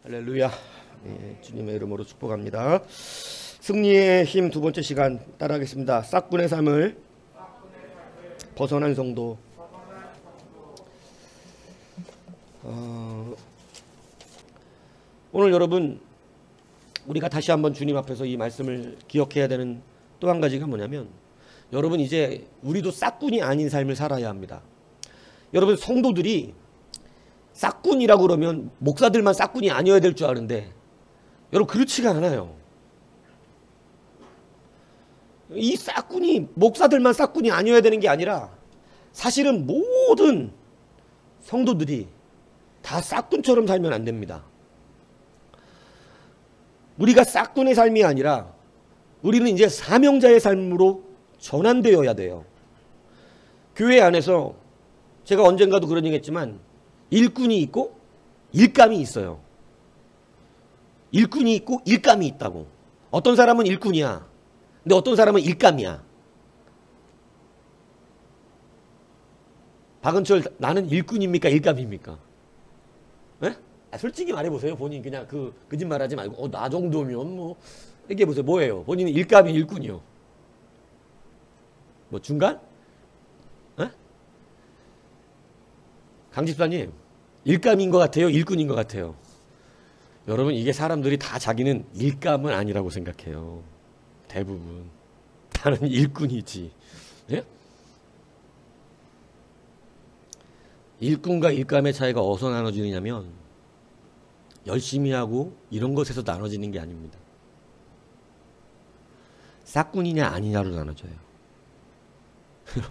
할렐루야. 예, 주님의 이름으로 축복합니다. 승리의 힘 두 번째 시간 따라하겠습니다. 싹군의 삶을 벗어난 성도. 오늘 여러분 우리가 다시 한번 주님 앞에서 이 말씀을 기억해야 되는 또 한 가지가 뭐냐면, 여러분 이제 우리도 싹군이 아닌 삶을 살아야 합니다. 여러분 성도들이 싹군이라고 그러면 목사들만 싹군이 아니어야 될 줄 아는데, 여러분 그렇지가 않아요. 이 싹군이 목사들만 싹군이 아니어야 되는 게 아니라 사실은 모든 성도들이 다 싹군처럼 살면 안 됩니다. 우리가 싹군의 삶이 아니라 우리는 이제 사명자의 삶으로 전환되어야 돼요. 교회 안에서 제가 언젠가도 그런 얘기 했지만 일꾼이 있고 일감이 있어요. 일꾼이 있고 일감이 있다고. 어떤 사람은 일꾼이야. 근데 어떤 사람은 일감이야. 박은철, 나는 일꾼입니까 일감입니까? 네? 솔직히 말해보세요. 본인 그냥 거짓말하지 말고 나 정도면 뭐 얘기해보세요. 뭐예요? 본인은 일감이 일꾼이요. 뭐 중간? 네? 강 집사님, 일감인 것 같아요? 일꾼인 것 같아요? 여러분 이게 사람들이 다 자기는 일감은 아니라고 생각해요. 대부분. 나는 일꾼이지. 예? 일꾼과 일감의 차이가 어디서 나눠지느냐면 열심히 하고 이런 것에서 나눠지는 게 아닙니다. 싹군이냐 아니냐로 나눠져요.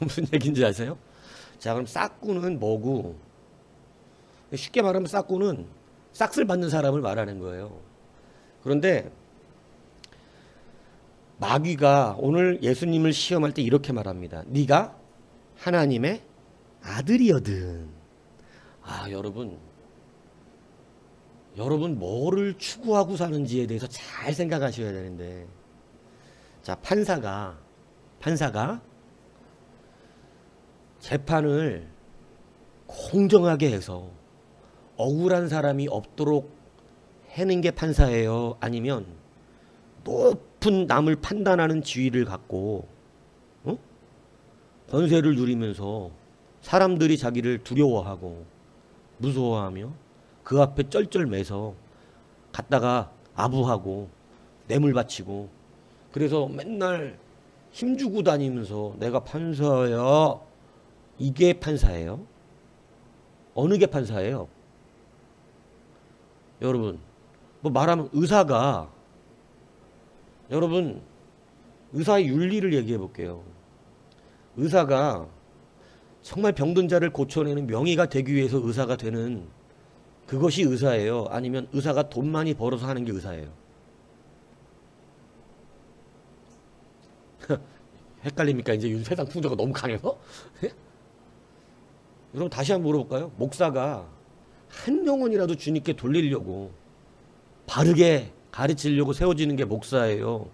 무슨 얘기인지 아세요? 자, 그럼 싹군은 뭐고? 쉽게 말하면 싹군은 싹을 받는 사람을 말하는 거예요. 그런데 마귀가 오늘 예수님을 시험할 때 이렇게 말합니다. 네가 하나님의 아들이거든. 여러분 뭐를 추구하고 사는지에 대해서 잘 생각하셔야 되는데, 자, 판사가 재판을 공정하게 해서 억울한 사람이 없도록 해는 게 판사예요? 아니면 높은 남을 판단하는 지위를 갖고 권세를 누리면서 사람들이 자기를 두려워하고 무서워하며 그 앞에 쩔쩔매서 갔다가 아부하고 뇌물 바치고, 그래서 맨날 힘주고 다니면서 내가 판사야, 이게 판사예요? 어느 게 판사예요? 여러분 뭐 말하면 여러분 의사의 윤리를 얘기해 볼게요. 의사가 정말 병든 자를 고쳐내는 명의가 되기 위해서 의사가 되는 그것이 의사예요? 아니면 의사가 돈 많이 벌어서 하는 게 의사예요? 헷갈립니까? 이제 세상 풍조가 너무 강해서? 여러분 다시 한번 물어볼까요? 목사가 한 영혼이라도 주님께 돌리려고 바르게 가르치려고 세워지는 게 목사예요?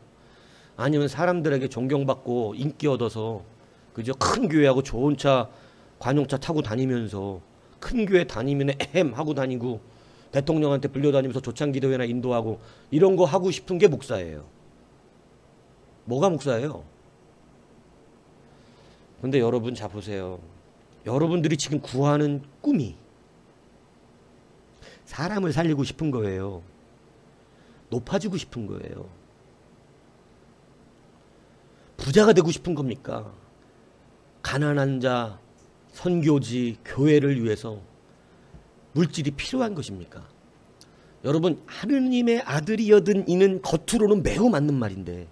아니면 사람들에게 존경받고 인기 얻어서 그저 큰 교회하고 좋은 차 관용차 타고 다니면서 큰 교회 다니면 하고 다니고 대통령한테 불려다니면서 조창기도회나 인도하고 이런 거 하고 싶은 게 목사예요? 뭐가 목사예요? 근데 여러분 자 보세요. 여러분들이 지금 구하는 꿈이 사람을 살리고 싶은 거예요? 높아지고 싶은 거예요? 부자가 되고 싶은 겁니까? 가난한 자, 선교지, 교회를 위해서 물질이 필요한 것입니까? 여러분 하느님의 아들이여든 이는 겉으로는 매우 맞는 말인데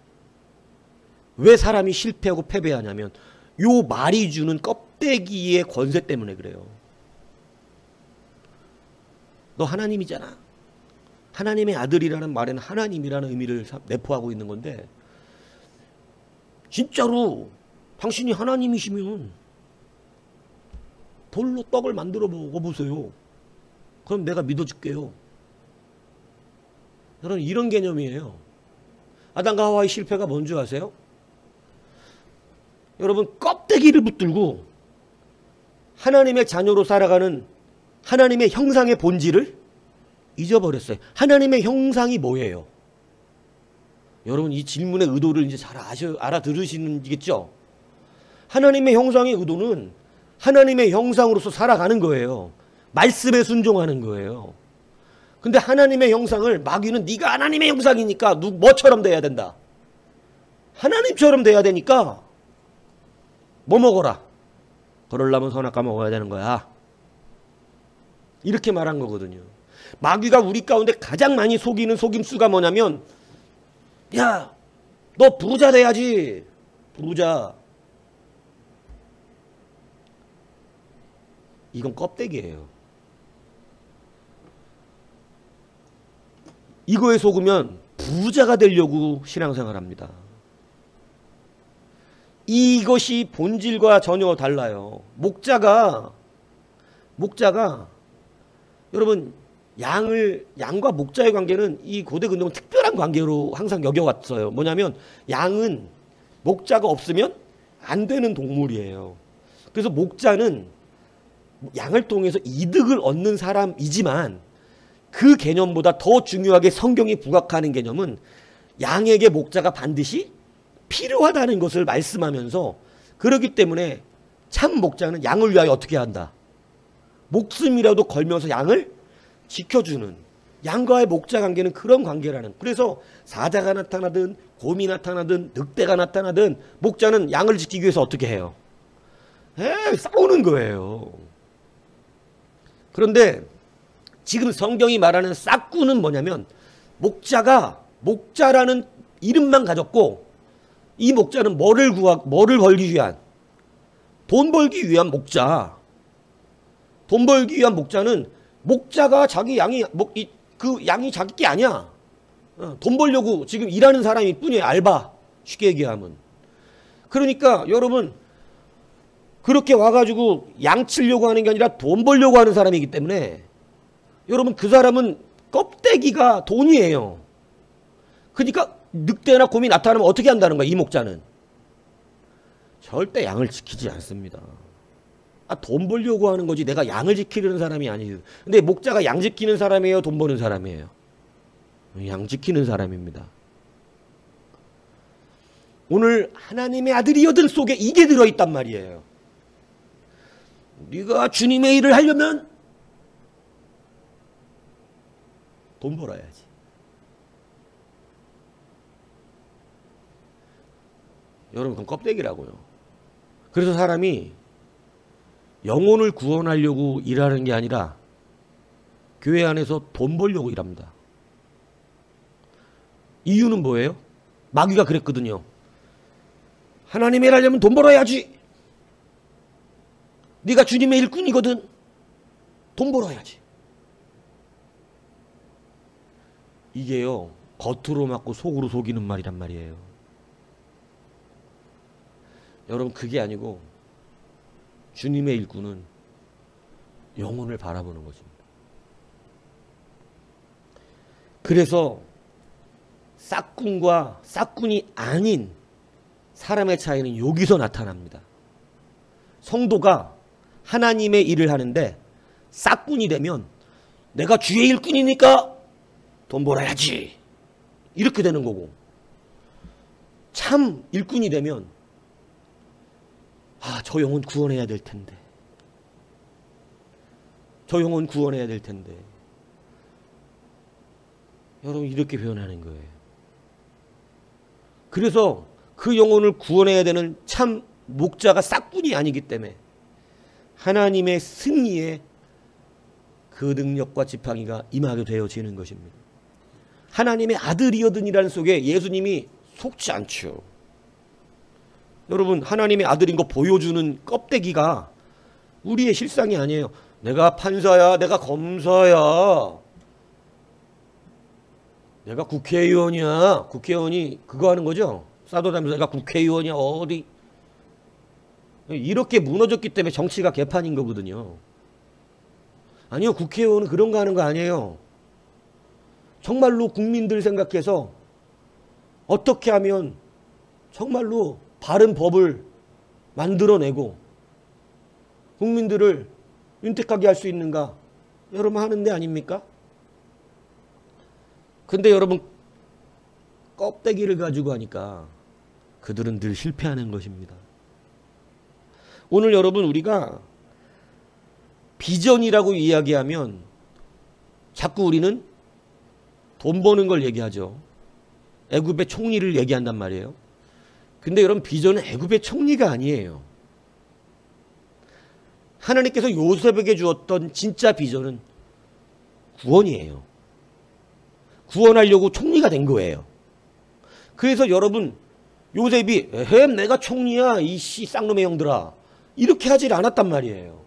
왜 사람이 실패하고 패배하냐면 요 말이 주는 껍데기의 권세 때문에 그래요. 너 하나님이잖아. 하나님의 아들이라는 말에는 하나님이라는 의미를 내포하고 있는 건데, 진짜로 당신이 하나님이시면 돌로 떡을 만들어 먹어보세요. 그럼 내가 믿어줄게요. 여러분 이런 개념이에요. 아담과 하와의 실패가 뭔지 아세요? 여러분 껍데기를 붙들고 하나님의 자녀로 살아가는 하나님의 형상의 본질을 잊어버렸어요. 하나님의 형상이 뭐예요? 여러분 이 질문의 의도를 이제 잘 알아들으시겠죠? 하나님의 형상의 의도는 하나님의 형상으로서 살아가는 거예요. 말씀에 순종하는 거예요. 근데 하나님의 형상을 마귀는 네가 하나님의 형상이니까 뭐처럼 돼야 된다. 하나님처럼 돼야 되니까 뭐 먹어라. 그러려면 선악과 먹어야 되는 거야. 이렇게 말한 거거든요. 마귀가 우리 가운데 가장 많이 속이는 속임수가 뭐냐면 야, 너 부자 돼야지. 부자. 이건 껍데기예요. 이거에 속으면 부자가 되려고 신앙생활합니다. 이것이 본질과 전혀 달라요. 목자가 여러분 양과 목자의 관계는 이 고대 근동은 특별한 관계로 항상 여겨왔어요. 뭐냐면 양은 목자가 없으면 안 되는 동물이에요. 그래서 목자는 양을 통해서 이득을 얻는 사람이지만 그 개념보다 더 중요하게 성경이 부각하는 개념은 양에게 목자가 반드시 필요하다는 것을 말씀하면서 그렇기 때문에 참 목자는 양을 위하여 어떻게 한다? 목숨이라도 걸면서 양을 지켜주는 양과의 목자 관계는 그런 관계라는. 그래서 사자가 나타나든 곰이 나타나든 늑대가 나타나든 목자는 양을 지키기 위해서 어떻게 해요? 싸우는 거예요. 그런데 지금 성경이 말하는 싹구는 뭐냐면 목자가 목자라는 이름만 가졌고 이 목자는 뭐를 벌기 위한? 돈 벌기 위한 목자. 돈 벌기 위한 목자는 목자가 자기 양이 그 양이 자기 게 아니야. 돈 벌려고 지금 일하는 사람일 뿐이에요. 알바. 쉽게 얘기하면. 그러니까 여러분 그렇게 와가지고 양 치려고 하는 게 아니라 돈 벌려고 하는 사람이기 때문에 여러분 그 사람은 껍데기가 돈이에요. 그러니까 늑대나 곰이 나타나면 어떻게 한다는 거야 이 목자는? 절대 양을 지키지 않습니다. 돈 벌려고 하는 거지 내가 양을 지키려는 사람이 아니에요. 근데 목자가 양 지키는 사람이에요? 돈 버는 사람이에요? 양 지키는 사람입니다. 오늘 하나님의 아들이여든 속에 이게 들어있단 말이에요. 네가 주님의 일을 하려면 돈 벌어야지. 여러분 그건 껍데기라고요. 그래서 사람이 영혼을 구원하려고 일하는 게 아니라 교회 안에서 돈 벌려고 일합니다. 이유는 뭐예요? 마귀가 그랬거든요. 하나님의 일 하려면 돈 벌어야지. 네가 주님의 일꾼이거든. 돈 벌어야지. 이게요 겉으로 맞고 속으로 속이는 말이란 말이에요. 여러분 그게 아니고 주님의 일꾼은 영혼을 바라보는 것입니다. 그래서 싹군과 싹군이 아닌 사람의 차이는 여기서 나타납니다. 성도가 하나님의 일을 하는데 싹군이 되면 내가 주의 일꾼이니까 돈 벌어야지 이렇게 되는 거고, 참 일꾼이 되면 저 영혼 구원해야 될 텐데, 저 영혼 구원해야 될 텐데. 여러분 이렇게 표현하는 거예요. 그래서 그 영혼을 구원해야 되는 참 목자가 싹군이 아니기 때문에 하나님의 승리에 그 능력과 지팡이가 임하게 되어지는 것입니다. 하나님의 아들이여든이라는 속에 예수님이 속지 않죠. 여러분 하나님의 아들인 거 보여주는 껍데기가 우리의 실상이 아니에요. 내가 판사야, 내가 검사야, 내가 국회의원이야. 국회의원이 그거 하는 거죠. 싸돌아다니면서 내가 국회의원이야 어디. 이렇게 무너졌기 때문에 정치가 개판인 거거든요. 아니요, 국회의원은 그런 거 하는 거 아니에요. 정말로 국민들 생각해서 어떻게 하면 정말로 바른 법을 만들어내고 국민들을 윤택하게 할 수 있는가, 여러분 하는 데 아닙니까? 근데 여러분 껍데기를 가지고 하니까 그들은 늘 실패하는 것입니다. 오늘 여러분 우리가 비전이라고 이야기하면 자꾸 우리는 돈 버는 걸 얘기하죠. 애굽의 총리를 얘기한단 말이에요. 근데 여러분 비전은 애굽의 총리가 아니에요. 하나님께서 요셉에게 주었던 진짜 비전은 구원이에요. 구원하려고 총리가 된 거예요. 그래서 여러분 요셉이 에헴 내가 총리야 이씨 쌍놈의 형들아 이렇게 하질 않았단 말이에요.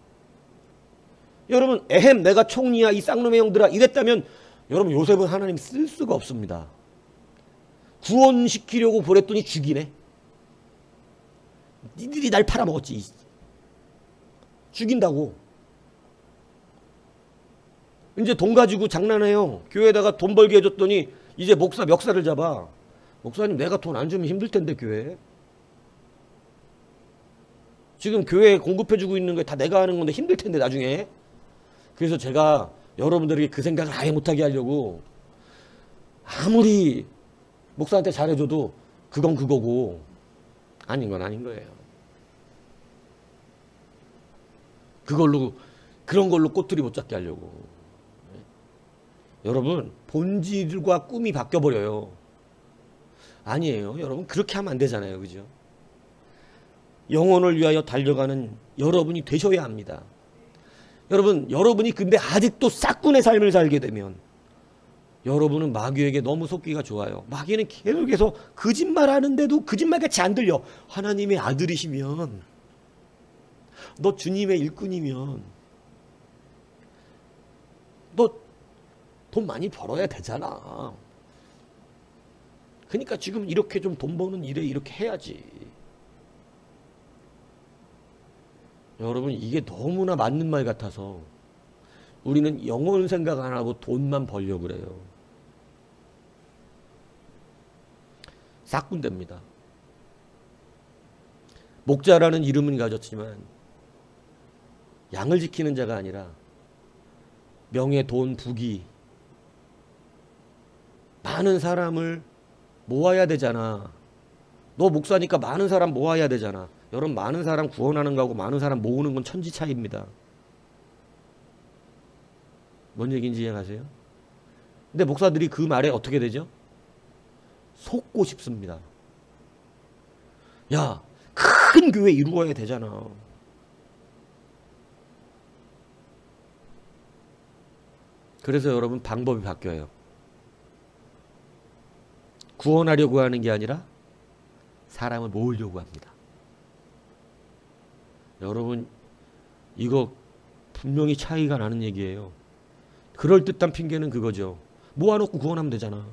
여러분 에헴 내가 총리야 이 쌍놈의 형들아 이랬다면 여러분 요셉은 하나님 쓸 수가 없습니다. 구원시키려고 보냈더니 죽이네. 니들이 날 팔아먹었지. 죽인다고. 이제 돈 가지고 장난해요. 교회에다가 돈 벌게 해줬더니 이제 목사 멱살을 잡아. 목사님 내가 돈 안 주면 힘들 텐데 교회. 지금 교회에 공급해주고 있는 거 다 내가 하는 건데 힘들 텐데 나중에. 그래서 제가 여러분들에게 그 생각을 아예 못하게 하려고 아무리 목사한테 잘해줘도 그건 그거고 아닌 건 아닌 거예요. 그걸로 그런 걸로 꼬투리 못 잡게 하려고. 여러분 본질과 꿈이 바뀌어버려요. 아니에요. 여러분 그렇게 하면 안 되잖아요. 그죠? 영혼을 위하여 달려가는 여러분이 되셔야 합니다. 여러분 여러분이 근데 아직도 싹군의 삶을 살게 되면 여러분은 마귀에게 너무 속기가 좋아요. 마귀는 계속해서 거짓말 하는데도 거짓말같이 안 들려. 하나님의 아들이시면 너 주님의 일꾼이면 너 돈 많이 벌어야 되잖아. 그러니까 지금 이렇게 좀 돈 버는 일에 이렇게 해야지. 여러분 이게 너무나 맞는 말 같아서 우리는 영혼 생각 안 하고 돈만 벌려고 그래요. 싹군대입니다. 목자라는 이름은 가졌지만 양을 지키는 자가 아니라 명예, 돈, 부귀 많은 사람을 모아야 되잖아. 너 목사니까 많은 사람 모아야 되잖아. 여러분 많은 사람 구원하는 거하고 많은 사람 모으는 건 천지 차이입니다. 뭔 얘기인지 이해가세요? 근데 목사들이 그 말에 어떻게 되죠? 속고 싶습니다. 야, 큰 교회 이루어야 되잖아. 그래서 여러분 방법이 바뀌어요. 구원하려고 하는 게 아니라 사람을 모으려고 합니다. 여러분 이거 분명히 차이가 나는 얘기예요. 그럴듯한 핑계는 그거죠. 모아놓고 구원하면 되잖아.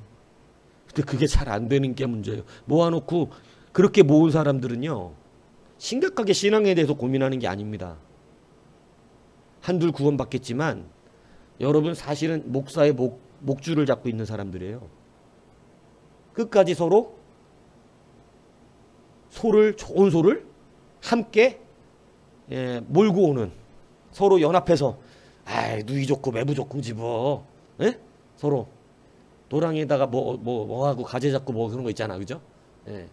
근데 그게 잘 안 되는 게 문제예요. 모아놓고 그렇게 모은 사람들은요 심각하게 신앙에 대해서 고민하는 게 아닙니다. 한둘 구원받겠지만 여러분 사실은 목사의 목줄을 잡고 있는 사람들이에요. 끝까지 서로 좋은 소를 함께 몰고 오는, 서로 연합해서 아이 누이 좋고 매부 좋고지 뭐. 에? 서로 도랑에다가 뭐 하고 가재 잡고 뭐 그런 거 있잖아. 그죠? 예.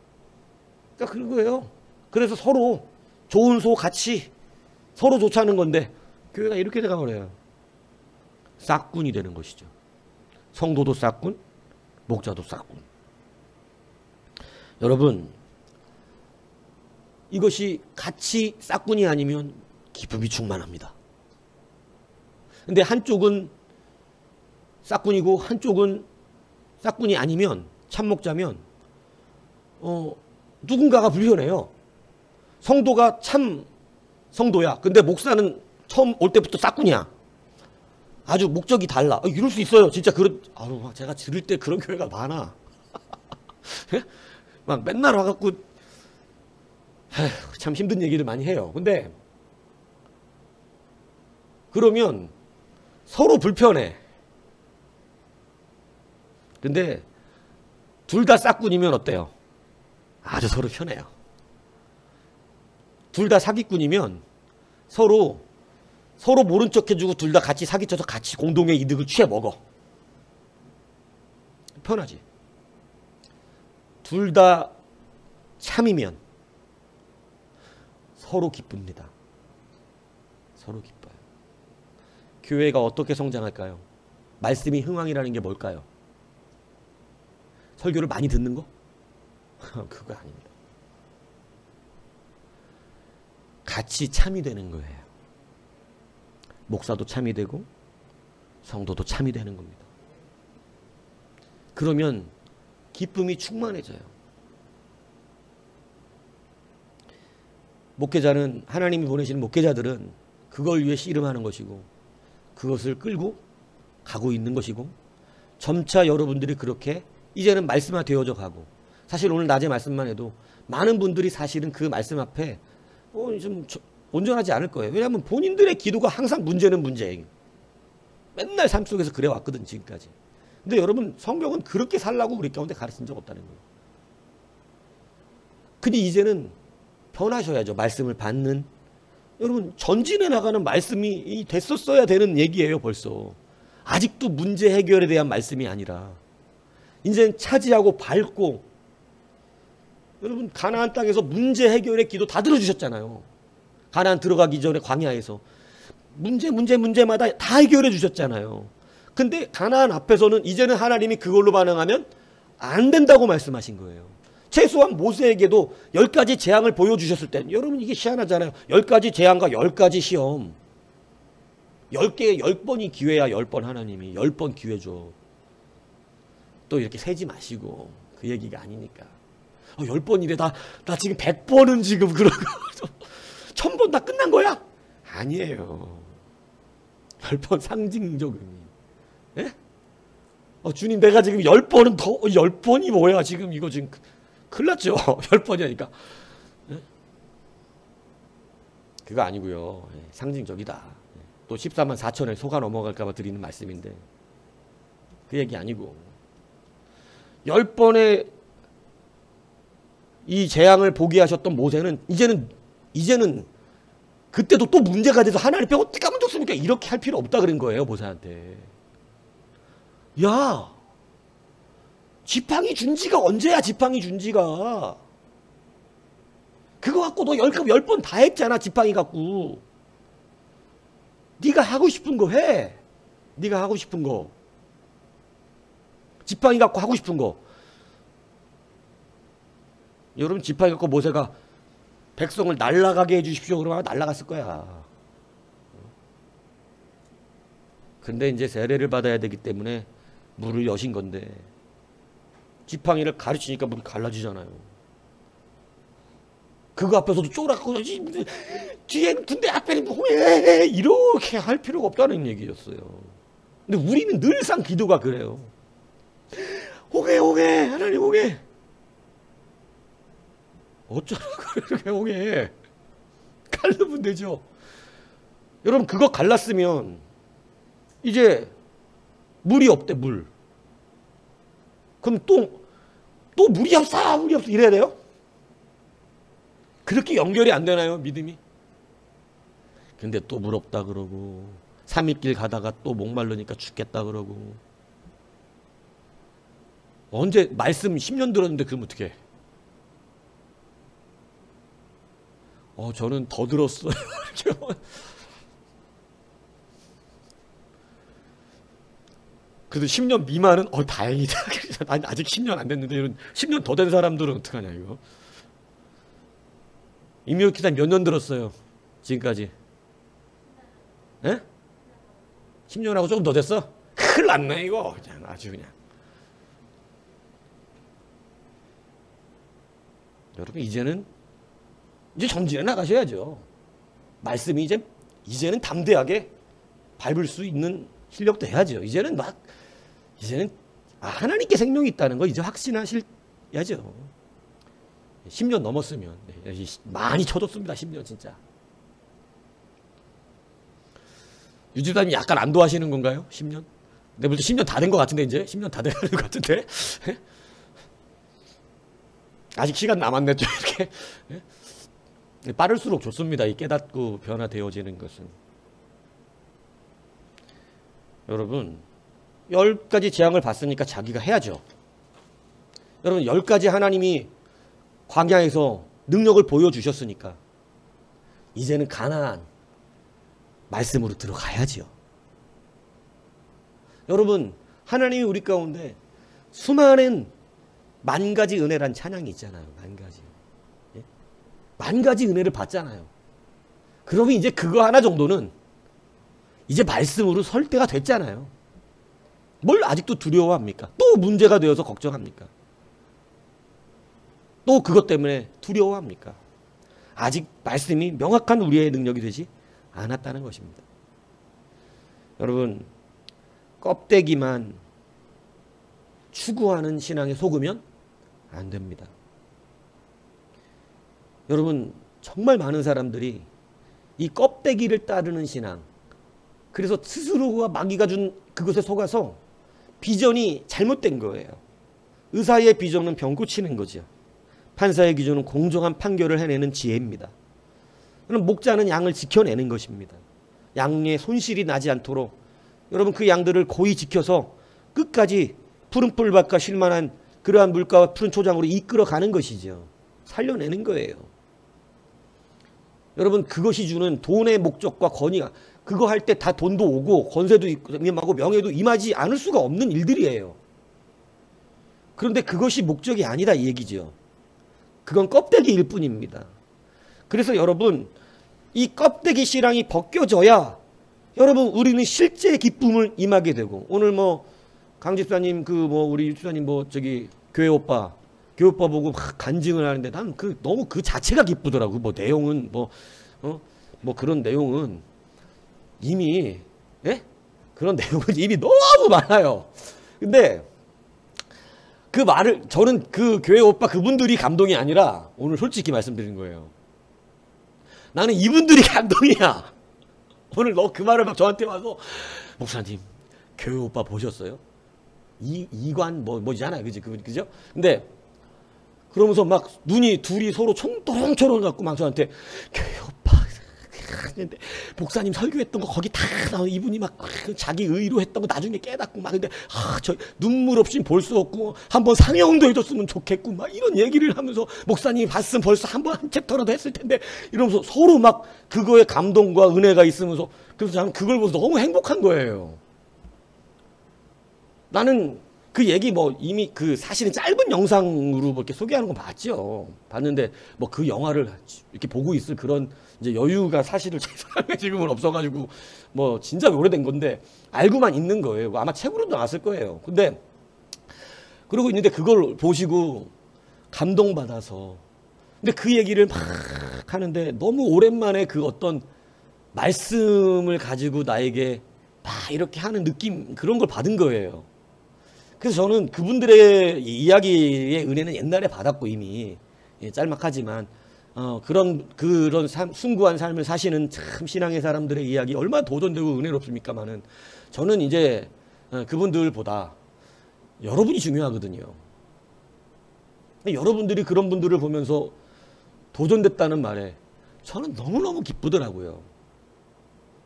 그러니까 그런 거예요. 그래서 서로 좋은 소 같이 서로 좋자는 건데 교회가 이렇게 돼가 버려요. 싹군이 되는 것이죠. 성도도 싹군, 목자도 싹군. 여러분 이것이 같이 싹군이 아니면 기쁨이 충만합니다. 근데 한쪽은 싹군이고 한쪽은 싹군이 아니면 참목자면 누군가가 불편해요. 성도가 참 성도야. 근데 목사는 처음 올 때부터 싹군이야. 아주 목적이 달라. 이럴 수 있어요. 진짜 제가 들을 때 그런 교회가 많아. 막 맨날 와갖고 참 힘든 얘기를 많이 해요. 근데 그러면 서로 불편해. 근데 둘 다 싹군이면 어때요? 아주 서로 편해요. 둘 다 사기꾼이면 서로 모른 척 해주고 둘 다 같이 사기쳐서 같이 공동의 이득을 취해 먹어. 편하지. 둘 다 참이면 서로 기쁩니다. 서로 기뻐요. 교회가 어떻게 성장할까요? 말씀이 흥왕이라는 게 뭘까요? 설교를 많이 듣는 거? 그거 아닙니다. 같이 참이 되는 거예요. 목사도 참이 되고 성도도 참이 되는 겁니다. 그러면 기쁨이 충만해져요. 목회자는, 하나님이 보내시는 목회자들은 그걸 위해 씨름하는 것이고 그것을 끌고 가고 있는 것이고 점차 여러분들이 그렇게 이제는 말씀화 되어져 가고, 사실 오늘 낮에 말씀만 해도 많은 분들이 사실은 그 말씀 앞에 좀 온전하지 않을 거예요. 왜냐하면 본인들의 기도가 항상 문제는 문제예요. 맨날 삶 속에서 그래 왔거든 지금까지. 근데 여러분, 성경은 그렇게 살라고 우리 가운데 가르친 적 없다는 거예요. 근데 이제는 변하셔야죠. 말씀을 받는, 여러분 전진해 나가는 말씀이 됐었어야 되는 얘기예요. 벌써 아직도 문제 해결에 대한 말씀이 아니라 이제는 차지하고 밟고, 여러분 가나안 땅에서 문제 해결의 기도 다 들어주셨잖아요. 가나안 들어가기 전에 광야에서 문제마다 다 해결해 주셨잖아요. 근데 가나안 앞에서는 이제는 하나님이 그걸로 반응하면 안 된다고 말씀하신 거예요. 최소한 모세에게도 10가지 재앙을 보여주셨을 때, 여러분 이게 희한하잖아요. 10가지 재앙과 10가지 시험, 10개에 10번이 기회야. 10번 하나님이 10번 기회 줘. 또 이렇게 세지 마시고, 그 얘기가 아니니까. 10번이래. 나 지금 100번은 지금 그러고 1000번 다 끝난 거야? 아니에요. 10번 상징적 의미. 예? 주님 내가 지금 10번은 더, 10번이 뭐야 지금 이거 지금 큰일 났죠. 10번이니까. 예? 그거 아니고요. 예, 상징적이다. 예. 또 14만 4천에 속아 넘어갈까봐 드리는 말씀인데 그 얘기 아니고, 10번의 이 재앙을 보게 하셨던 모세는 이제는 그때도 또 문제가 돼서 하나님 뼈 어떻게 하면 좋습니까? 이렇게 할 필요 없다 그런 거예요. 모세한테. 야, 지팡이 준 지가 언제야? 지팡이 준 지가. 그거 갖고 너 10번 다 했잖아. 지팡이 갖고. 네가 하고 싶은 거 해. 네가 하고 싶은 거. 지팡이 갖고 하고 싶은 거. 여러분 지팡이 갖고 모세가 백성을 날아가게 해주십시오 그러면 날아갔을 거야. 근데 이제 세례를 받아야 되기 때문에 물을 여신 건데, 지팡이를 가르치니까 물이 갈라지잖아요. 그거 앞에서도 쫄았고 뒤에는 군대 앞에는 왜 이렇게 할 필요가 없다는 얘기였어요. 근데 우리는 늘상 기도가 그래요. 오게 하나님 오게. 어쩌라고 그렇게 오게. 갈르면 되죠. 여러분 그거 갈랐으면 이제 물이 없대. 물. 그럼 또 물이 없어 이래야 돼요? 그렇게 연결이 안 되나요? 믿음이? 근데 또 물 없다 그러고 3일길 가다가 또 목마르니까 죽겠다 그러고, 언제 말씀 10년 들었는데 그럼 어떡해? 저는 더 들었어요. 그래도 10년 미만은 다행이다. 아직 10년 안 됐는데 이런 10년 더 된 사람들은 어떡하냐 이거. 임미호 기사님 몇 년 들었어요? 지금까지? 예? 10년하고 조금 더 됐어? 큰일 났네 이거. 그냥 아주 그냥. 여러분 이제 전진해 나가셔야죠. 말씀이 이제는 담대하게 밟을 수 있는 실력도 해야죠. 이제는 하나님께 생명이 있다는 거 이제 확신하셔야죠. 10년 넘었으면 많이 쳐줬습니다. 10년 진짜. 유지단이 약간 안도하시는 건가요? 10년? 근데 벌써 10년 다 된 것 같은데 이제 10년 다 돼가는 것 같은데 아직 시간 남았네 좀 이렇게. 빠를수록 좋습니다. 이 깨닫고 변화되어지는 것은. 여러분 10가지 재앙을 봤으니까 자기가 해야죠. 여러분 10가지 하나님이 광야에서 능력을 보여주셨으니까 이제는 가나안 말씀으로 들어가야지요. 여러분 하나님이 우리 가운데 수많은 만 가지 은혜란 찬양이 있잖아요. 만 가지. 예? 만 가지 은혜를 받잖아요. 그러면 이제 그거 하나 정도는 이제 말씀으로 설 때가 됐잖아요. 뭘 아직도 두려워합니까? 또 문제가 되어서 걱정합니까? 또 그것 때문에 두려워합니까? 아직 말씀이 명확한 우리의 능력이 되지 않았다는 것입니다. 여러분 껍데기만 추구하는 신앙에 속으면 안 됩니다. 여러분 정말 많은 사람들이 이 껍데기를 따르는 신앙, 그래서 스스로가 마귀가 준 그것에 속아서 비전이 잘못된 거예요. 의사의 비전은 병 고치는 거죠. 판사의 기준은 공정한 판결을 해내는 지혜입니다. 그럼 목자는 양을 지켜내는 것입니다. 양의 손실이 나지 않도록 여러분 그 양들을 고이 지켜서 끝까지 푸른 풀밭과 쉴만한 그러한 물가와 푸른 초장으로 이끌어가는 것이죠. 살려내는 거예요. 여러분 그것이 주는 돈의 목적과 권위가, 그거 할 때 다 돈도 오고 권세도 임하고 명예도 임하지 않을 수가 없는 일들이에요. 그런데 그것이 목적이 아니다 이 얘기죠. 그건 껍데기일 뿐입니다. 그래서 여러분 이 껍데기 신앙이 벗겨져야 여러분 우리는 실제 기쁨을 임하게 되고, 오늘 뭐 강집사님 우리 집사님 교회 오빠 보고 막 간증을 하는데 난 너무 그 자체가 기쁘더라고. 뭐 내용은 뭐 그런 내용은 이미 그런 내용은 이미 너무 많아요. 근데 그 말을 저는 그 교회 오빠 그분들이 감동이 아니라 오늘 솔직히 말씀드리는 거예요. 나는 이분들이 감동이야. 오늘 너 그 말을 막 저한테 와서 목사님 교회 오빠 보셨어요? 이관 뭐잖아요, 그죠? 근데 그러면서 막 눈이 둘이 서로 총토롱토롱 갖고 막 저한테 교회 오빠 했는데 목사님 설교했던 거 거기 다 나오고 이분이 막 자기 의로 했던 거 나중에 깨닫고 막, 근데 저 눈물 없이 볼 수 없고 한번 상영도 해줬으면 좋겠고 막 이런 얘기를 하면서 목사님이 봤으면 벌써 한 챕터라도 했을 텐데 이러면서 서로 막 그거에 감동과 은혜가 있으면서, 그래서 저는 그걸 보면서 너무 행복한 거예요. 나는 그 얘기 이미 사실은 짧은 영상으로 이렇게 소개하는 건 봤죠. 봤는데 그 영화를 이렇게 보고 있을 그런 이제 여유가 사실은 제 삶에 지금은 없어가지고 진짜 오래된 건데 알고만 있는 거예요. 아마 책으로도 나왔을 거예요. 근데 그러고 있는데 그걸 보시고 감동받아서, 근데 그 얘기를 막 하는데 너무 오랜만에 그 어떤 말씀을 가지고 나에게 막 이렇게 하는 느낌, 그런 걸 받은 거예요. 그래서 저는 그분들의 이야기의 은혜는 옛날에 받았고 이미 짤막하지만 그런 숭고한 삶을 사시는 참 신앙의 사람들의 이야기 얼마나 도전되고 은혜롭습니까마는 저는 이제 그분들보다 여러분이 중요하거든요. 여러분들이 그런 분들을 보면서 도전됐다는 말에 저는 너무너무 기쁘더라고요.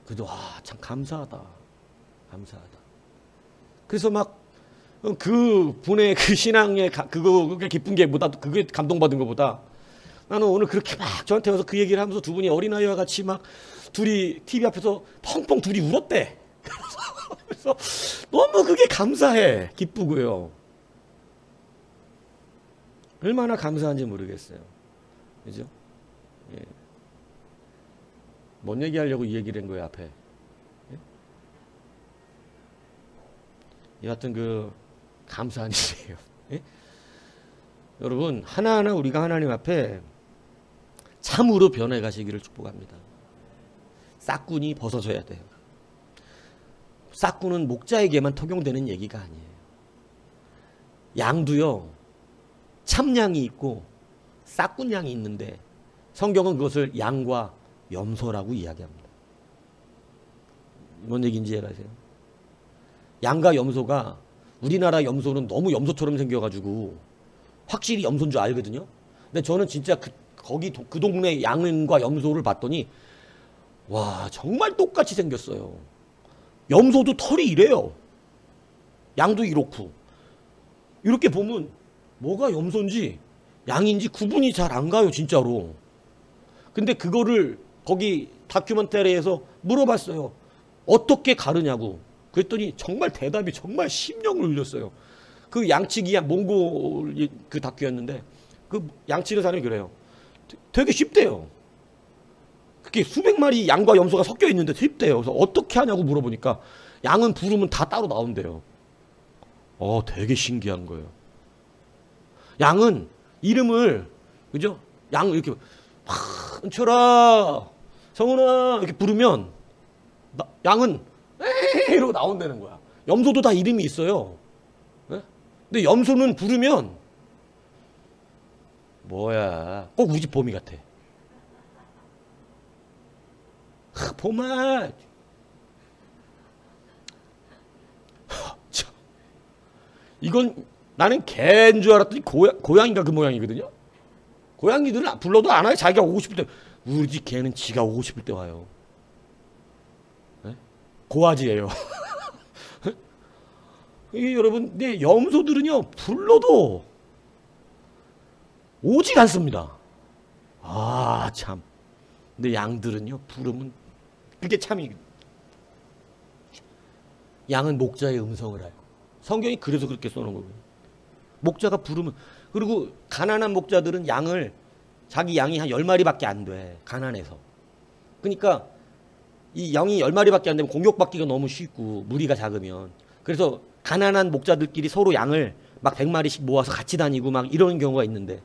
그래도 참 감사하다. 그래서 막 그 분의 그 신앙의 그게 기쁜 게 그게 감동받은 것보다 나는 오늘 그렇게 막 저한테 와서 그 얘기를 하면서 두 분이 어린아이와 같이 막 둘이 TV 앞에서 펑펑 둘이 울었대. 그래서 너무 그게 감사해, 기쁘고요. 얼마나 감사한지 모르겠어요. 그죠? 예. 뭔 얘기하려고 이 얘기를 한 거예요, 앞에? 예? 여하튼 감사한 일이에요. 예? 여러분 하나하나 우리가 하나님 앞에 참으로 변해 가시기를 축복합니다. 싹군이 벗어져야 돼요. 싹군은 목자에게만 통용되는 얘기가 아니에요. 양도요 참양이 있고 싹군양이 있는데 성경은 그것을 양과 염소라고 이야기합니다. 뭔 얘기인지 이해가세요? 양과 염소가, 우리나라 염소는 너무 염소처럼 생겨가지고 확실히 염소인 줄 알거든요. 근데 저는 진짜 그 동네 양과 염소를 봤더니 와 정말 똑같이 생겼어요. 염소도 털이 이래요. 양도 이렇고. 이렇게 보면 뭐가 염소인지 양인지 구분이 잘 안 가요, 진짜로. 근데 그거를 거기 다큐멘터리에서 물어봤어요. 어떻게 가르냐고. 그랬더니 정말 대답이 정말 심령을 울렸어요. 그 양치기 몽골 그 다큐였는데 그 양치는 사람이 그래요. 되게 쉽대요. 그게 수백 마리 양과 염소가 섞여 있는데 쉽대요. 그래서 어떻게 하냐고 물어보니까 양은 부르면 다 따로 나온대요. 되게 신기한 거예요. 양은 이름을, 그죠? 양 이렇게 은철아, 성훈아 이렇게 부르면 양은 에이 이러고 나온다는 거야. 염소도 다 이름이 있어요. 네? 근데 염소는 부르면 뭐야, 꼭 우리 집 봄이 같아. 봄아. 이건 나는 개인 줄 알았더니 고양이가 그 모양이거든요. 고양이들은 불러도 안 와요. 자기가 오고 싶을 때. 우리 집 개는 지가 오고 싶을 때 와요. 네? 고아지예요. 이게 여러분, 근데 염소들은요 불러도 오질 않습니다. 참. 근데 양들은요 부르면 그게 참이. 양은 목자의 음성을 알고. 성경이 그래서 그렇게 써놓은 거고요. 목자가 부르면. 그리고 가난한 목자들은 양을, 자기 양이 한 10마리밖에 안 돼. 가난해서. 그러니까 이 양이 10마리밖에 안 되면 공격받기가 너무 쉽고 무리가 작으면. 그래서 가난한 목자들끼리 서로 양을 막 100마리씩 모아서 같이 다니고 막 이런 경우가 있는데,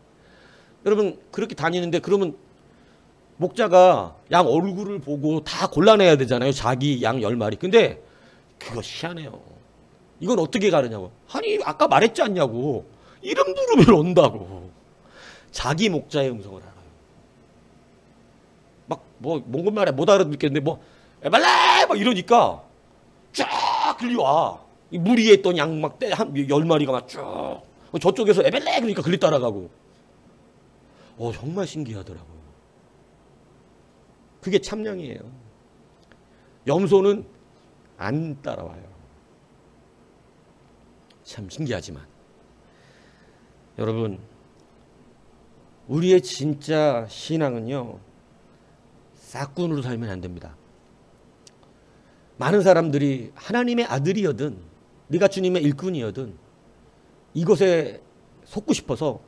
여러분 그렇게 다니는데 그러면 목자가 양 얼굴을 보고 다 골라내야 되잖아요. 자기 양 10마리. 근데 그거 희한해요. 이건 어떻게 가르냐고. 아니 아까 말했지 않냐고. 이름 부르면 온다고. 자기 목자의 음성을 알아요. 막 몽골 말에 못 알아듣겠는데 에발레 막 이러니까 쫙 끌려와. 이 무리에 있던 양 막 한 10마리가 막 쭉 저쪽에서 에벨레 그러니까 글리 따라가고. 정말 신기하더라고요. 그게 참량이에요. 염소는 안 따라와요. 참 신기하지만 여러분, 우리의 진짜 신앙은요 싹군으로 살면 안 됩니다. 많은 사람들이 하나님의 아들이여든 네가 주님의 일꾼이여든 이것에 속고 싶어서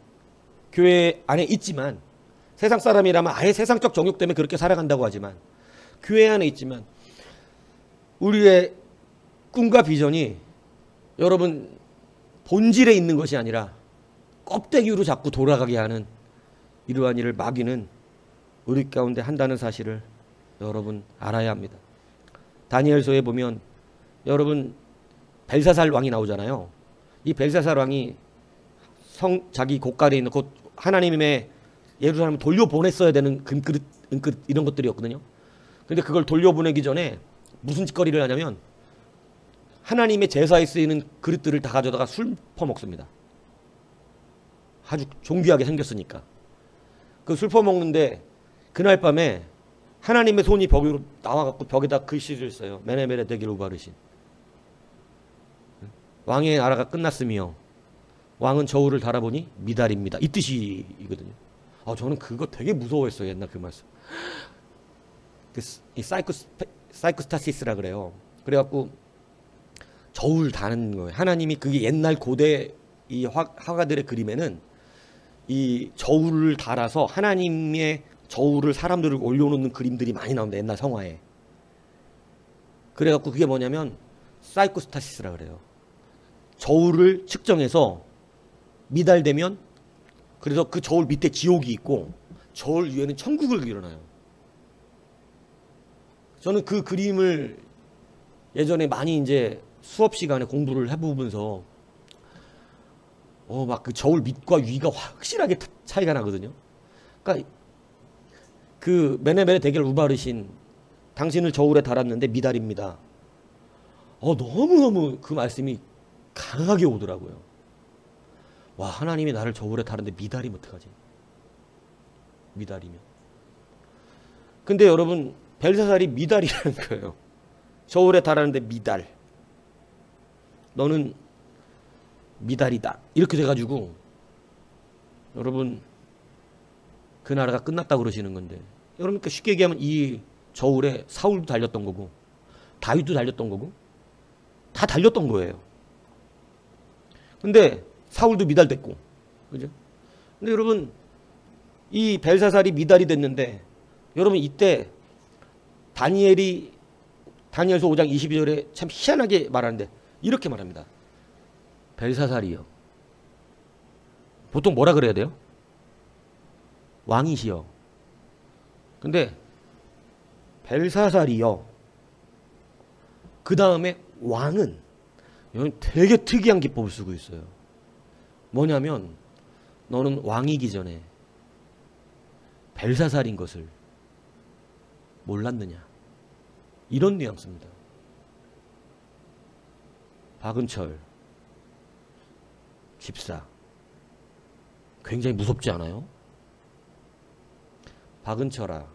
교회 안에 있지만, 세상 사람이라면 아예 세상적 정욕 때문에 그렇게 살아간다고 하지만, 교회 안에 있지만 우리의 꿈과 비전이 여러분 본질에 있는 것이 아니라 껍데기로 자꾸 돌아가게 하는 이러한 일을 마귀는 우리 가운데 한다는 사실을 여러분 알아야 합니다. 다니엘서에 보면 여러분 벨사살 왕이 나오잖아요. 이 벨사살 왕이 자기 고깔에 있는 곧 하나님의 예루살렘을 돌려보냈어야 되는 금그릇, 은그릇 이런 것들이었거든요. 근데 그걸 돌려보내기 전에 무슨 짓거리를 하냐면 하나님의 제사에 쓰이는 그릇들을 다 가져다가 술 퍼먹습니다. 아주 존귀하게 생겼으니까. 그 술 퍼먹는데 그날 밤에 하나님의 손이 벽으로 나와갖고 벽에다 글씨를 써요. 메네메네 데길 우바르신. 왕의 나라가 끝났으며 왕은 저울을 달아보니 미달입니다. 이 뜻이거든요. 저는 그거 되게 무서워했어요. 옛날 그 말씀. 이 사이코스타시스라 그래요. 그래갖고 저울 다는 거예요. 하나님이 그게 옛날 고대 이 화가들의 그림에는 이 저울을 달아서 하나님의 저울을 사람들을 올려놓는 그림들이 많이 나옵니다. 옛날 성화에. 그래갖고 그게 뭐냐면 사이코스타시스라 그래요. 저울을 측정해서 미달되면, 그래서 그 저울 밑에 지옥이 있고 저울 위에는 천국을 그려놔요. 저는 그 그림을 예전에 많이 이제 수업 시간에 공부를 해보면서 막 그 저울 밑과 위가 확실하게 차이가 나거든요. 그러니까 그 메네메네 데겔 우바르신 당신을 저울에 달았는데 미달입니다. 너무너무 그 말씀이 강하게 오더라고요. 와, 하나님이 나를 저울에 달았는데 미달이면 어떡하지? 미달이면. 근데 여러분 벨사살이 미달이라는 거예요. 저울에 달았는데 미달. 너는 미달이다. 이렇게 돼가지고 여러분 그 나라가 끝났다고 그러시는 건데, 여러분 그 쉽게 얘기하면 이 저울에 사울도 달렸던 거고 다윗도 달렸던 거고 다 달렸던 거예요. 근데 사울도 미달됐고, 그죠? 근데 여러분 이 벨사살이 미달이 됐는데, 여러분 이때 다니엘서 5장 22절에 참 희한하게 말하는데 이렇게 말합니다. 벨사살이요. 보통 뭐라 그래야 돼요? 왕이시여. 근데 벨사살이요. 그 다음에 왕은, 이건 되게 특이한 기법을 쓰고 있어요. 뭐냐면 너는 왕이기 전에 벨사살인 것을 몰랐느냐, 이런 뉘앙스입니다. 박은철 집사 굉장히 무섭지 않아요? 박은철아,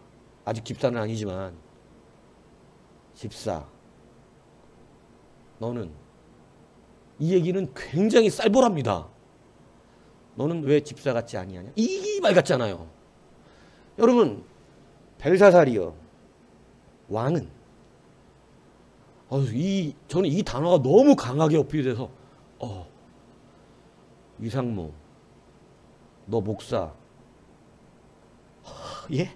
아직 집사는 아니지만 집사, 너는, 이 얘기는 굉장히 쌀벌합니다. 너는 왜 집사 같지 아니하냐, 이 말 같잖아요. 여러분 벨사살이여, 왕은, 저는 이 단어가 너무 강하게 어필이 돼서 이상무 너 목사, 예?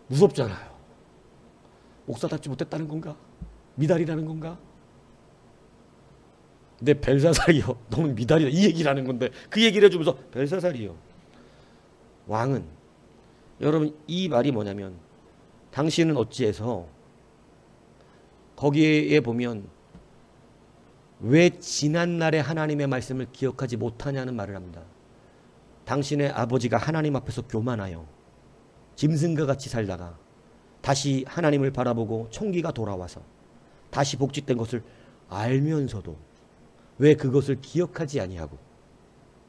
무섭잖아요. 목사답지 못했다는 건가? 미달이라는 건가? 근데 벨사살이요, 너는 미달이다, 이 얘기를 하는 건데 그 얘기를 해주면서 벨사살이요, 왕은, 여러분 이 말이 뭐냐면, 당신은 어찌해서, 거기에 보면 왜 지난날의 하나님의 말씀을 기억하지 못하냐는 말을 합니다. 당신의 아버지가 하나님 앞에서 교만하여 짐승과 같이 살다가 다시 하나님을 바라보고 총기가 돌아와서 다시 복직된 것을 알면서도 왜 그것을 기억하지 아니하고,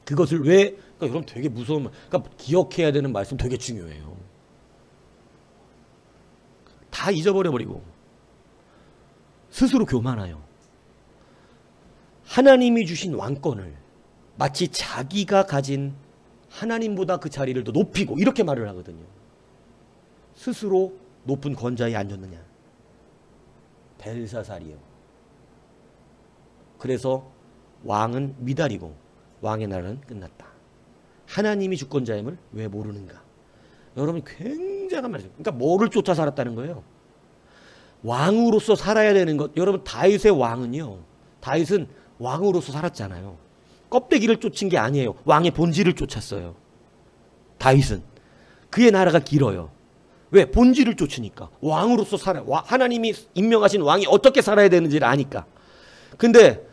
그것을 왜, 그러니까 여러분 되게 무서운 말, 그러니까 기억해야 되는 말씀 되게 중요해요. 다 잊어버려버리고 스스로 교만하여 하나님이 주신 왕권을 마치 자기가 가진 하나님보다 그 자리를 더 높이고 이렇게 말을 하거든요. 스스로 높은 권좌에 앉았느냐, 벨사살이요. 그래서 왕은 미달이고 왕의 나라는 끝났다. 하나님이 주권자임을 왜 모르는가? 여러분 굉장한 말이죠. 그러니까 뭐를 쫓아 살았다는 거예요? 왕으로서 살아야 되는 것. 여러분 다윗의 왕은요, 다윗은 왕으로서 살았잖아요. 껍데기를 쫓은 게 아니에요. 왕의 본질을 쫓았어요. 다윗은 그의 나라가 길어요. 왜? 본질을 쫓으니까. 왕으로서 살아요. 하나님이 임명하신 왕이 어떻게 살아야 되는지를 아니까. 근데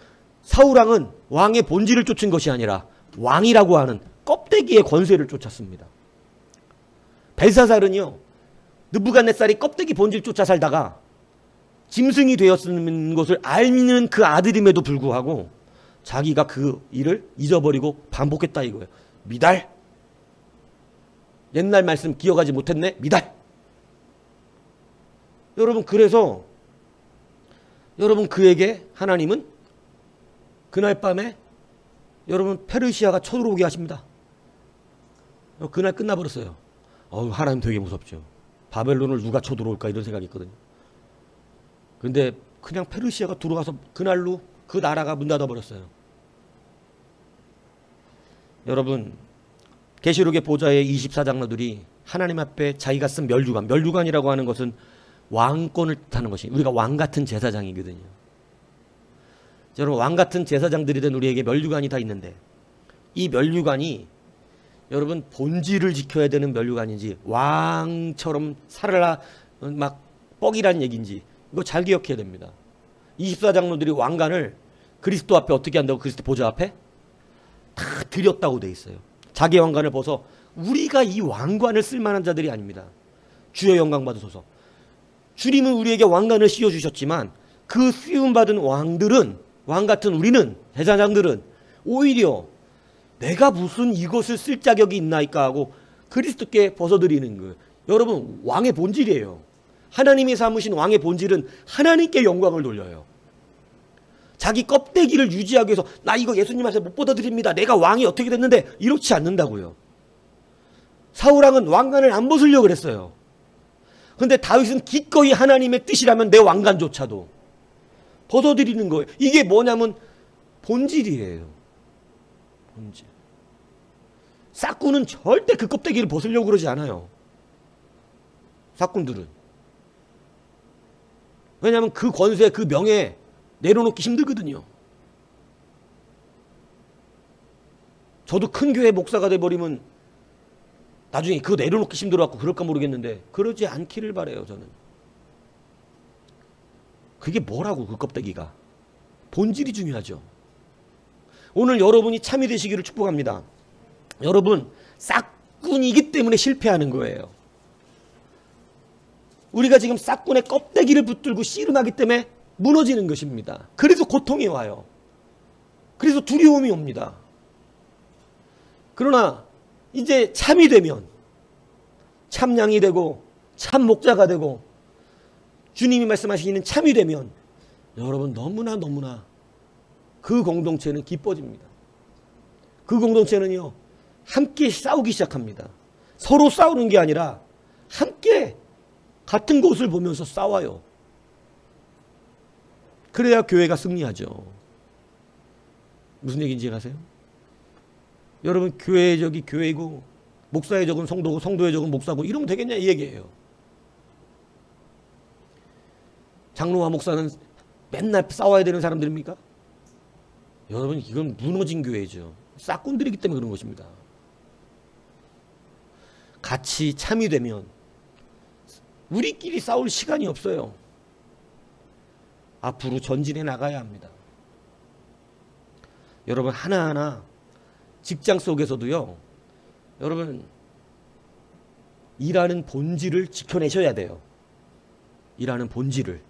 사울왕은 왕의 본질을 쫓은 것이 아니라 왕이라고 하는 껍데기의 권세를 쫓았습니다. 벨사살은요, 느부갓네살이 껍데기 본질 쫓아 살다가 짐승이 되었는 것을 알는 그 아들임에도 불구하고 자기가 그 일을 잊어버리고 반복했다 이거예요. 미달. 옛날 말씀 기억하지 못했네. 미달. 여러분 그래서 여러분 그에게 하나님은 그날 밤에 여러분 페르시아가 쳐들어오게 하십니다. 그날 끝나버렸어요. 하나님 되게 무섭죠. 바벨론을 누가 쳐들어올까 이런 생각이 있거든요. 근데 그냥 페르시아가 들어와서 그날로 그 나라가 문 닫아버렸어요. 여러분 계시록의 보좌의 24장로들이 하나님 앞에 자기가 쓴 멸류관이라고 하는 것은 왕권을 뜻하는 것이, 우리가 왕같은 제사장이거든요. 여러분 왕같은 제사장들이 된 우리에게 멸류관이 다 있는데, 이 멸류관이 여러분 본질을 지켜야 되는 멸류관인지 왕처럼 살아라 막 뻑이라는 얘기인지 이거 잘 기억해야 됩니다. 24장로들이 왕관을 그리스도 앞에 어떻게 한다고? 그리스도 보좌 앞에 다 드렸다고 돼 있어요. 자기 왕관을 벗어. 우리가 이 왕관을 쓸만한 자들이 아닙니다. 주의 영광 받으소서. 주님은 우리에게 왕관을 씌워주셨지만 그 씌움받은 왕들은, 왕같은 우리는, 제사장들은 오히려 내가 무슨 이것을 쓸 자격이 있나이까 하고 그리스도께 벗어드리는 거예요. 여러분 왕의 본질이에요. 하나님이 삼으신 왕의 본질은 하나님께 영광을 돌려요. 자기 껍데기를 유지하기 위해서 나 이거 예수님 앞에 못 받아들입니다. 내가 왕이 어떻게 됐는데 이렇지 않는다고요. 사울왕은 왕관을 안 벗으려고 그랬어요. 그런데 다윗은 기꺼이 하나님의 뜻이라면 내 왕관조차도 벗어드리는 거예요. 이게 뭐냐면 본질이에요. 본질. 싹군은 절대 그 껍데기를 벗으려고 그러지 않아요. 싹군들은. 왜냐하면 그 권세, 그 명예 내려놓기 힘들거든요. 저도 큰 교회 목사가 돼버리면 나중에 그거 내려놓기 힘들어갖고 그럴까 모르겠는데 그러지 않기를 바라요. 저는. 그게 뭐라고, 그 껍데기가. 본질이 중요하죠. 오늘 여러분이 참이 되시기를 축복합니다. 여러분, 싹군이기 때문에 실패하는 거예요. 우리가 지금 싹군의 껍데기를 붙들고 씨름하기 때문에 무너지는 것입니다. 그래서 고통이 와요. 그래서 두려움이 옵니다. 그러나 이제 참이 되면, 참양이 되고 참 목자가 되고 주님이 말씀하시는 참이 되면 여러분 너무나 그 공동체는 기뻐집니다. 그 공동체는요, 함께 싸우기 시작합니다. 서로 싸우는 게 아니라 함께 같은 곳을 보면서 싸워요. 그래야 교회가 승리하죠. 무슨 얘기인지 아세요? 여러분, 교회의 적이 교회이고 목사의 적은 성도고 성도의 적은 목사고 이러면 되겠냐 이 얘기예요. 장로와 목사는 맨날 싸워야 되는 사람들입니까? 여러분, 이건 무너진 교회죠. 싹군들이기 때문에 그런 것입니다. 같이 참이 되면 우리끼리 싸울 시간이 없어요. 앞으로 전진해 나가야 합니다. 여러분, 하나하나 직장 속에서도요, 여러분 일하는 본질을 지켜내셔야 돼요. 일하는 본질을.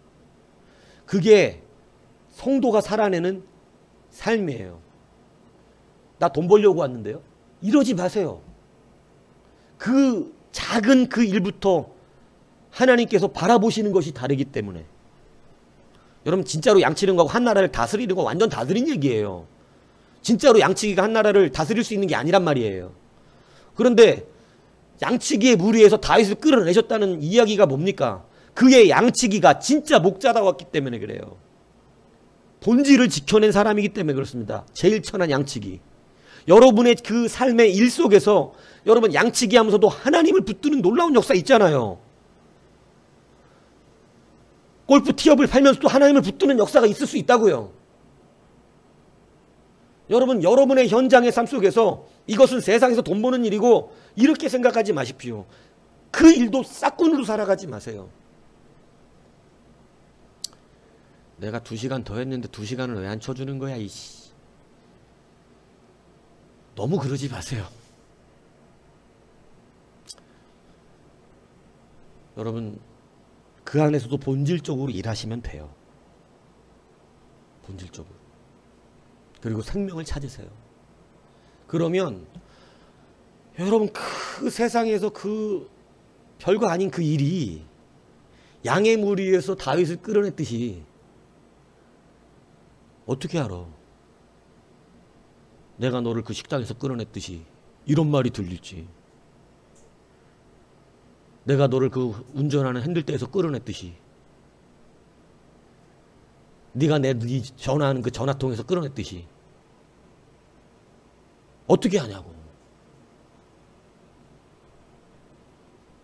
그게 성도가 살아내는 삶이에요. 나 돈 벌려고 왔는데요, 이러지 마세요. 그 작은 그 일부터 하나님께서 바라보시는 것이 다르기 때문에. 여러분, 진짜로 양치는 거하고 한 나라를 다스리는 거 완전 다른 얘기예요. 진짜로 양치기가 한 나라를 다스릴 수 있는 게 아니란 말이에요. 그런데 양치기에 무리해서 다윗을 끌어내셨다는 이야기가 뭡니까? 그의 양치기가 진짜 목자다 왔기 때문에 그래요. 본질을 지켜낸 사람이기 때문에 그렇습니다. 제일 천한 양치기. 여러분의 그 삶의 일 속에서 여러분 양치기 하면서도 하나님을 붙드는 놀라운 역사 있잖아요. 골프 티업을 팔면서도 하나님을 붙드는 역사가 있을 수 있다고요. 여러분, 여러분의 현장의 삶 속에서 이것은 세상에서 돈 버는 일이고 이렇게 생각하지 마십시오. 그 일도 싹군으로 살아가지 마세요. 내가 2시간 더 했는데 2시간을 왜 안 쳐주는 거야 이씨. 너무 그러지 마세요. 여러분, 그 안에서도 본질적으로 일하시면 돼요. 본질적으로. 그리고 생명을 찾으세요. 그러면 여러분, 그 세상에서 그 별거 아닌 그 일이 양의 무리에서 다윗을 끌어냈듯이, 어떻게 알아? 내가 너를 그 식당에서 끌어냈듯이 이런 말이 들릴지, 내가 너를 그 운전하는 핸들대에서 끌어냈듯이, 네가 네 전화하는 그 전화통에서 끌어냈듯이 어떻게 하냐고.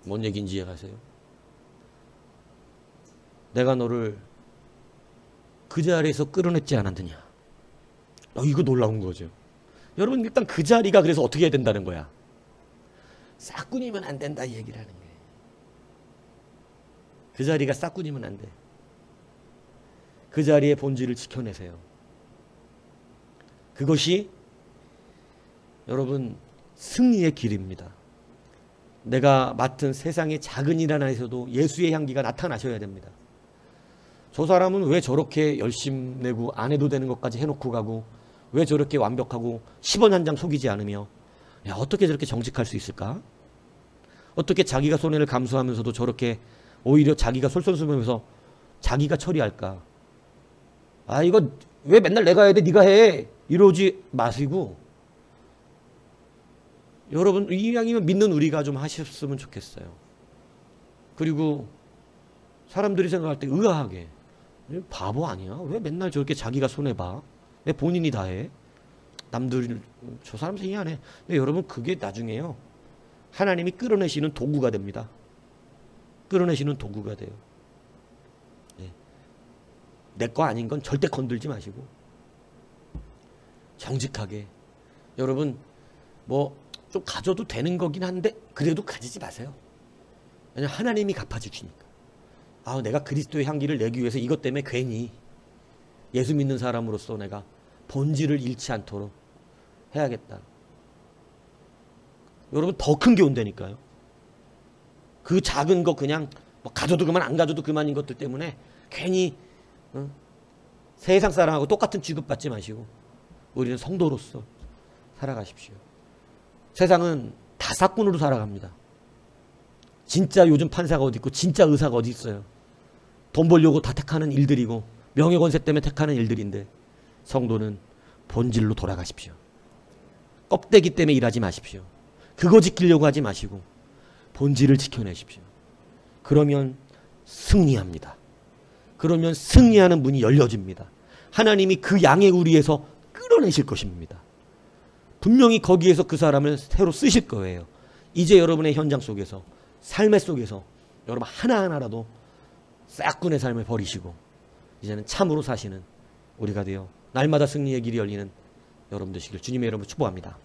뭔 얘기인지 이해가세요? 내가 너를 그 자리에서 끌어냈지 않았느냐. 이거 놀라운 거죠. 여러분, 일단 그 자리가 그래서 어떻게 해야 된다는 거야? 싹군이면 안 된다 이 얘기를 하는 거예요. 그 자리가 싹군이면 안 돼. 그 자리의 본질을 지켜내세요. 그것이 여러분 승리의 길입니다. 내가 맡은 세상의 작은 일 하나에서도 예수의 향기가 나타나셔야 됩니다. 저 사람은 왜 저렇게 열심 내고 안 해도 되는 것까지 해놓고 가고, 왜 저렇게 완벽하고 10원 한 장 속이지 않으며, 야, 어떻게 저렇게 정직할 수 있을까? 어떻게 자기가 손해를 감수하면서도 저렇게 오히려 자기가 솔선수범해서 자기가 처리할까? 이거 왜 맨날 내가 해야 돼? 네가 해. 이러지 마시고 여러분 이왕이면 믿는 우리가 좀 하셨으면 좋겠어요. 그리고 사람들이 생각할 때 의아하게 바보 아니야? 왜 맨날 저렇게 자기가 손해봐? 왜 본인이 다 해? 남들 저 사람 생각하네. 근데 여러분 그게 나중에요. 하나님이 끌어내시는 도구가 됩니다. 끌어내시는 도구가 돼요. 네. 내 거 아닌 건 절대 건들지 마시고 정직하게 여러분 뭐 좀 가져도 되는 거긴 한데 그래도 가지지 마세요. 왜냐면 하나님이 갚아주시니까. 아, 내가 그리스도의 향기를 내기 위해서 이것 때문에 괜히 예수 믿는 사람으로서 내가 본질을 잃지 않도록 해야겠다. 여러분 더 큰 게 온다니까요. 그 작은 거 그냥 뭐 가져도 그만 안 가져도 그만인 것들 때문에 괜히 세상 사람하고 똑같은 취급받지 마시고 우리는 성도로서 살아가십시오. 세상은 다 사꾼으로 살아갑니다. 진짜 요즘 판사가 어디 있고 진짜 의사가 어디 있어요. 돈 벌려고 다 택하는 일들이고 명예권세 때문에 택하는 일들인데 성도는 본질로 돌아가십시오. 껍데기 때문에 일하지 마십시오. 그거 지키려고 하지 마시고 본질을 지켜내십시오. 그러면 승리합니다. 그러면 승리하는 문이 열려집니다. 하나님이 그 양의 우리에서 끌어내실 것입니다. 분명히 거기에서 그 사람을 새로 쓰실 거예요. 이제 여러분의 현장 속에서 삶의 속에서 여러분 하나하나라도 싹군의 삶을 버리시고 이제는 참으로 사시는 우리가 되어 날마다 승리의 길이 열리는 여러분 되시길 주님의 이름으로 축복합니다.